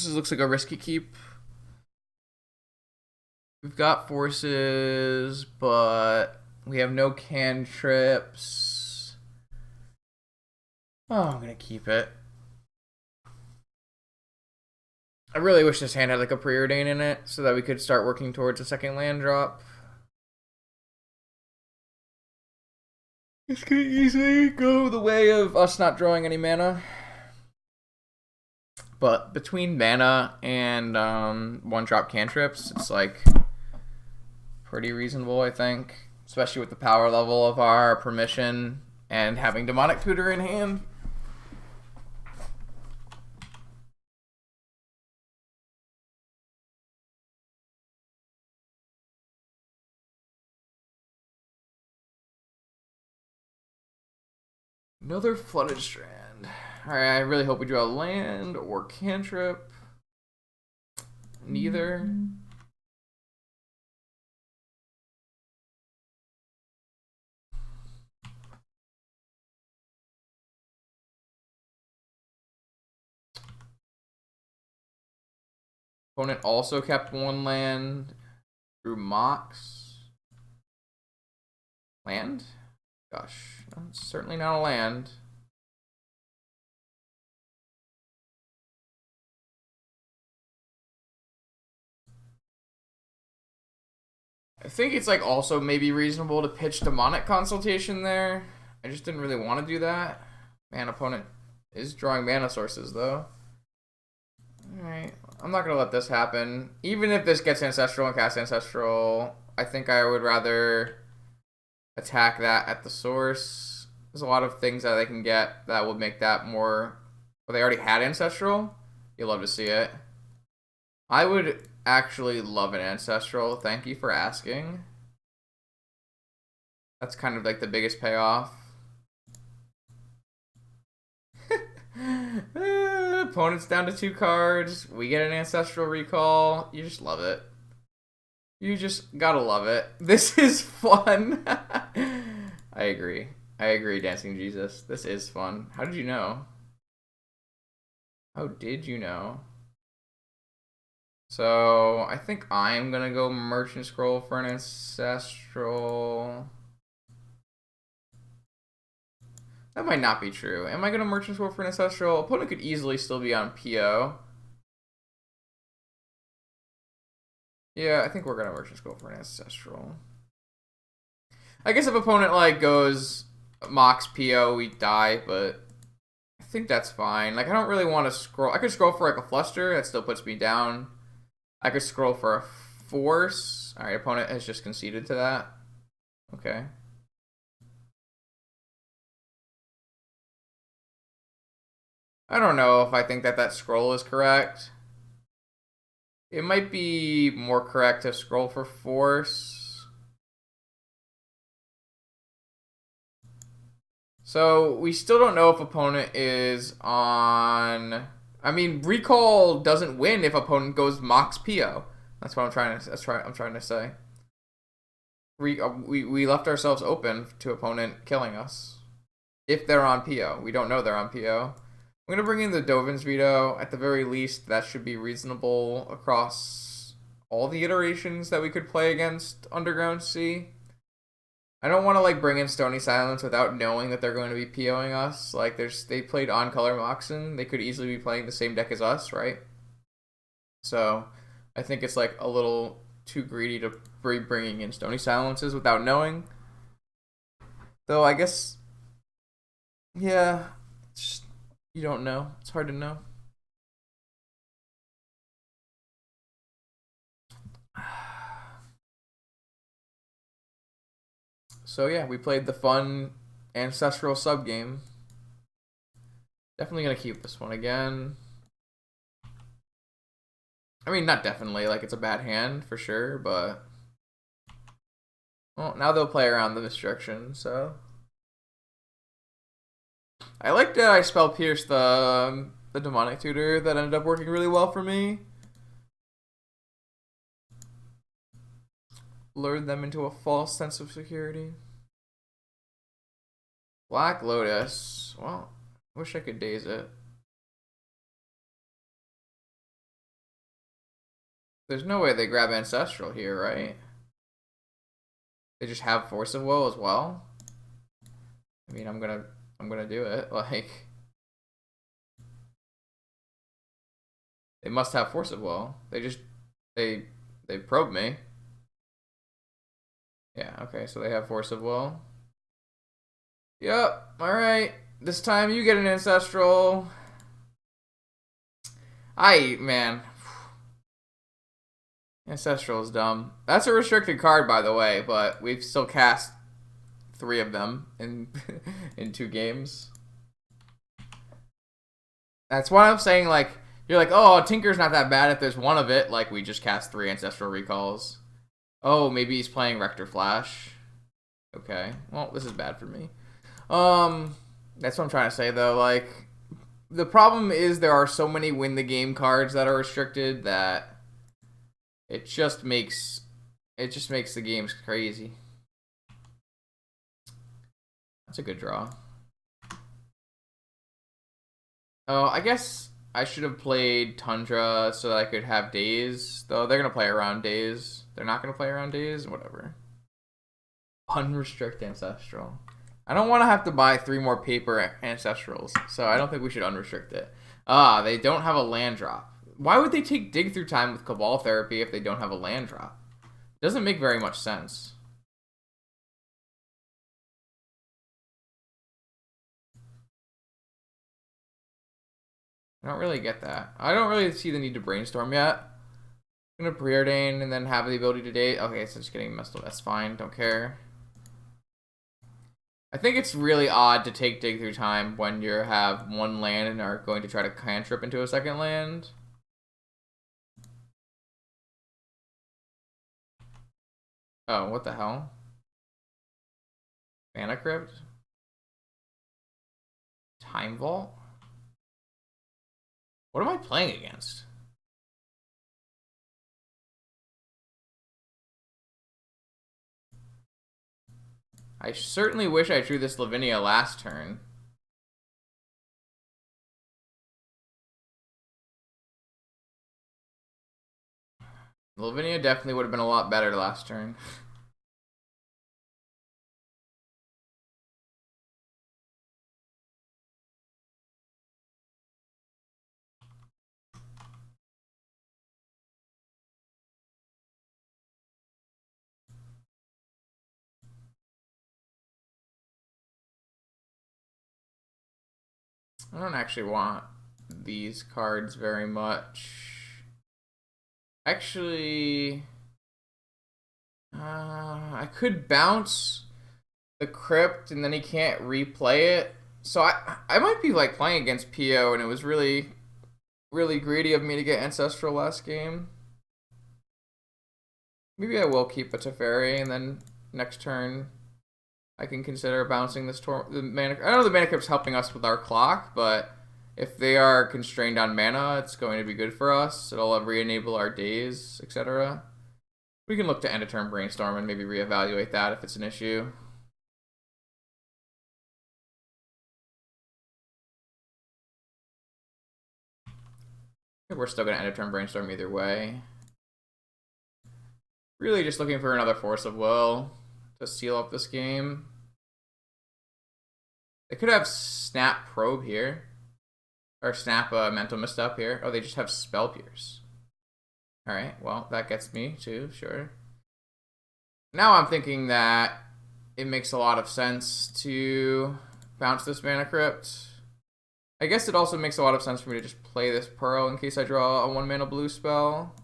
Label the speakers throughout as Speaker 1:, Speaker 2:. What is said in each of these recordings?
Speaker 1: looks like a risky keep. We've got forces, but we have no cantrips. Oh, I'm gonna keep it. I really wish this hand had like a preordain in it so that we could start working towards a second land drop. This could easily go the way of us not drawing any mana. But between mana and one drop cantrips, it's like pretty reasonable, I think. Especially with the power level of our permission and having Demonic Tutor in hand. Another Flooded Strand. Alright, I really hope we draw land or cantrip. Neither. Opponent also kept one land through Mox. Land? Gosh, that's certainly not a land. I think it's like also maybe reasonable to pitch Demonic Consultation there. I just didn't really want to do that. Man, opponent is drawing mana sources though. Alright, I'm not gonna let this happen. Even if this gets Ancestral and cast Ancestral, I think I would rather attack that at the source. There's a lot of things that they can get that would make that more... Well, they already had Ancestral. You'd love to see it. I would actually love an Ancestral. Thank you for asking. That's kind of like the biggest payoff. Opponent's down to 2 cards. We get an Ancestral Recall. You just love it. You just gotta love it. This is fun. I agree. I agree, Dancing Jesus. This is fun. How did you know? How did you know? So, I think I'm gonna go Merchant Scroll for an Ancestral. That might not be true. Am I gonna Merchant Scroll for an Ancestral? Opponent could easily still be on PO. Yeah, I think we're gonna Merchant Scroll for an Ancestral. I guess if opponent like goes Mox PO, we die, but I think that's fine. Like I don't really want to scroll. I could scroll for like a Fluster, that still puts me down. I could scroll for a Force. Alright, opponent has just conceded to that. Okay. I don't know if I think that that scroll is correct. It might be more correct to scroll for Force. So we still don't know if opponent is on... I mean, recall doesn't win if opponent goes Mox PO. That's what I'm trying to say. We left ourselves open to opponent killing us if they're on PO. We don't know they're on PO. I'm gonna bring in the Dovin's veto. At the very least, that should be reasonable across all the iterations that we could play against Underground Sea. I don't want to like bring in Stony Silence without knowing that they're going to be POing us. Like they played on Color Moxen. They could easily be playing the same deck as us, right? So I think it's like a little too greedy to be bringing in Stony Silences without knowing. Though I guess, yeah, just, you don't know. It's hard to know. So yeah, we played the fun Ancestral sub game. Definitely gonna keep this one again. I mean, not definitely, like it's a bad hand for sure, but well, now they'll play around the destruction, so I like that I spell pierce the demonic tutor. That ended up working really well for me. Lured them into a false sense of security. Black Lotus. Well, wish I could daze it. There's no way they grab Ancestral here, right? They just have Force of Will as well? I mean, I'm gonna do it. Like, they must have Force of Will. They probe me. Yeah, okay, so they have Force of Will. Yep, alright. This time you get an Ancestral. Man. Ancestral is dumb. That's a restricted card, by the way, but we've still cast 3 of them in in 2 games. That's why I'm saying, like, you're like, oh, Tinker's not that bad if there's one of it. Like, we just cast 3 Ancestral Recalls. Oh, maybe he's playing Rector Flash. Okay. Well, this is bad for me. That's what I'm trying to say, though. Like, the problem is there are so many win the game cards that are restricted that it just makes the games crazy. That's a good draw. Oh, I guess I should have played Tundra so that I could have Daze. Though they're gonna play around Daze. They're not gonna play around Daze. Whatever. Unrestrict Ancestral. I don't want to have to buy 3 more paper Ancestrals, so I don't think we should unrestrict it. Ah, they don't have a land drop. Why would they take Dig Through Time with Cabal Therapy if they don't have a land drop? Doesn't make very much sense. I don't really get that. I don't really see the need to brainstorm yet. I'm gonna preordain and then have the ability to date. Okay, so just getting messed up. That's fine. Don't care. I think it's really odd to take Dig Through Time when you have 1 land and are going to try to cantrip into a 2nd land. Oh, what the hell? Mana Crypt? Time Vault? What am I playing against? I certainly wish I drew this Lavinia last turn. Lavinia definitely would have been a lot better last turn. I don't actually want these cards very much. Actually, I could bounce the Crypt and then he can't replay it. So I might be like playing against PO and it was really greedy of me to get Ancestral last game. Maybe I will keep a Teferi and then next turn I can consider bouncing this the mana. I know the mana crypt's helping us with our clock, but if they are constrained on mana, it's going to be good for us. It'll re-enable our days, etc. We can look to end a turn brainstorm and maybe reevaluate that if it's an issue. We're still going to end a turn brainstorm either way. Really just looking for another Force of Will to seal up this game. They could have Snap Probe here. Or Snap Mental Misstep here. Oh, they just have Spell Pierce. Alright, well, that gets me too, sure. Now I'm thinking that it makes a lot of sense to bounce this Mana Crypt. I guess it also makes a lot of sense for me to just play this Pearl in case I draw a 1 mana blue spell.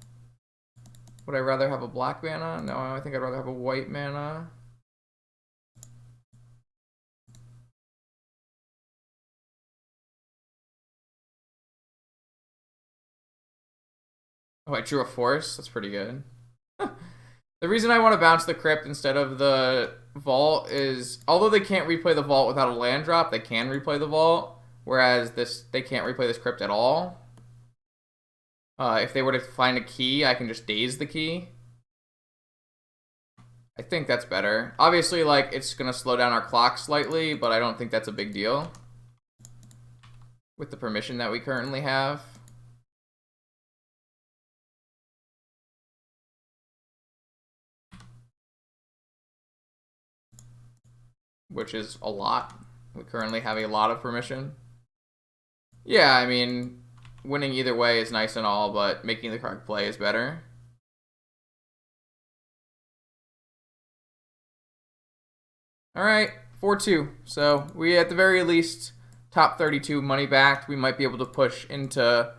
Speaker 1: Would I rather have a black mana? No, I think I'd rather have a white mana. Oh, I drew a Force? That's pretty good. The reason I want to bounce the Crypt instead of the Vault is, although they can't replay the Vault without a land drop, they can replay the Vault, whereas they can't replay this Crypt at all. If they were to find a key, I can just daze the key. I think that's better. Obviously, like, it's going to slow down our clock slightly, but I don't think that's a big deal with the permission that we currently have. which is a lot. We currently have a lot of permission. Yeah, I mean, winning either way is nice and all, but making the correct play is better. All right, 4-2. So we, at the very least, top 32 money backed. We might be able to push into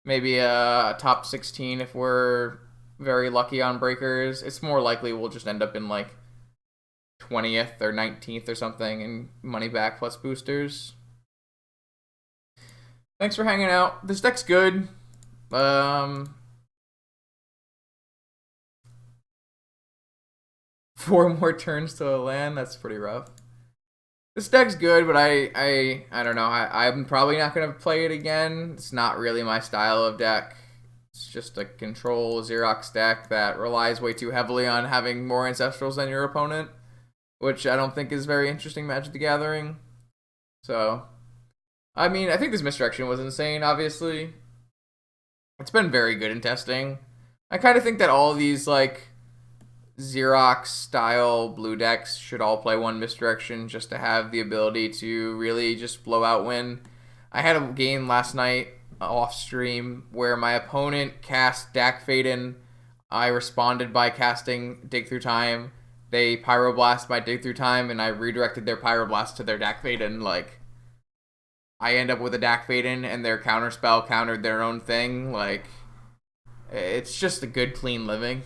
Speaker 1: maybe a top 16 if we're very lucky on breakers. It's more likely we'll just end up in like 20th or 19th or something in money back plus boosters. Thanks for hanging out. This deck's good. 4 more turns to a land. That's pretty rough. This deck's good, but I don't know. I'm probably not gonna play it again. It's not really my style of deck. It's just a control Xerox deck that relies way too heavily on having more ancestrals than your opponent, which I don't think is very interesting Magic the Gathering. So, I mean, I think this misdirection was insane, obviously. It's been very good in testing. I kind of think that all these, like, Xerox style blue decks should all play one misdirection just to have the ability to really just blow out win. I had a game last night off stream where my opponent cast Dak Faden. I responded by casting Dig Through Time. They Pyroblast my Dig Through Time, and I redirected their Pyroblast to their Dak Faden. Like, I end up with a Dak Faden, and their counterspell countered their own thing. Like, it's just a good, clean living.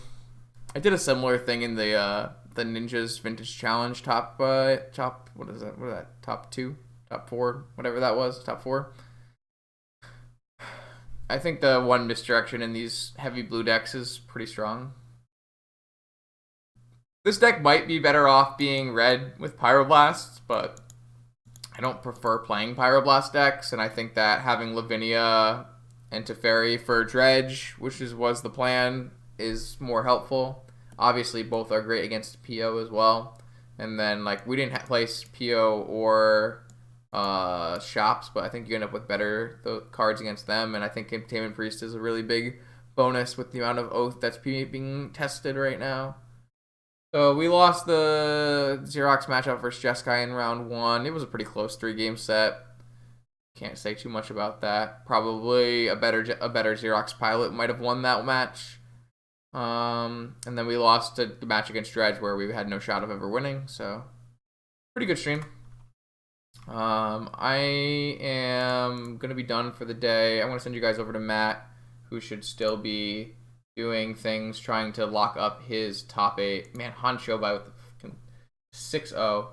Speaker 1: I did a similar thing in the Ninjas Vintage Challenge top what is that? What is that? Top 2, top 4, whatever that was, top 4. I think the one misdirection in these heavy blue decks is pretty strong. This deck might be better off being red with Pyroblasts, but I don't prefer playing Pyroblast decks, and I think that having Lavinia and Teferi for Dredge, which was the plan, is more helpful. Obviously, both are great against PO as well. And then, like, we didn't place PO or Shops, but I think you end up with better cards against them. And I think Containment Priest is a really big bonus with the amount of Oath that's being tested right now. So we lost the Xerox matchup versus Jeskai in round 1. It was a pretty close 3-game set. Can't say too much about that. Probably a better Xerox pilot might have won that match. And then we lost the match against Dredge where we had no shot of ever winning. So pretty good stream. I am going to be done for the day. I'm going to send you guys over to Matt, who should still be doing things, trying to lock up his top 8. Man, Hanshobai with the 6-0.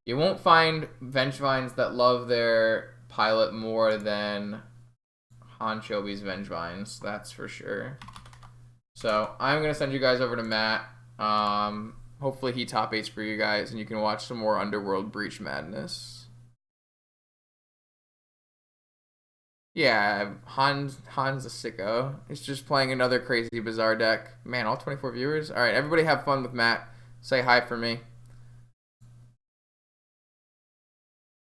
Speaker 1: You won't find Vengevines that love their pilot more than Hanshobi's Vengevines, that's for sure. So I'm going to send you guys over to Matt. Hopefully he top 8s for you guys, and you can watch some more Underworld Breach madness. Yeah, Han's a sicko. He's just playing another crazy, bizarre deck. Man, all 24 viewers? Alright, everybody have fun with Matt. Say hi for me.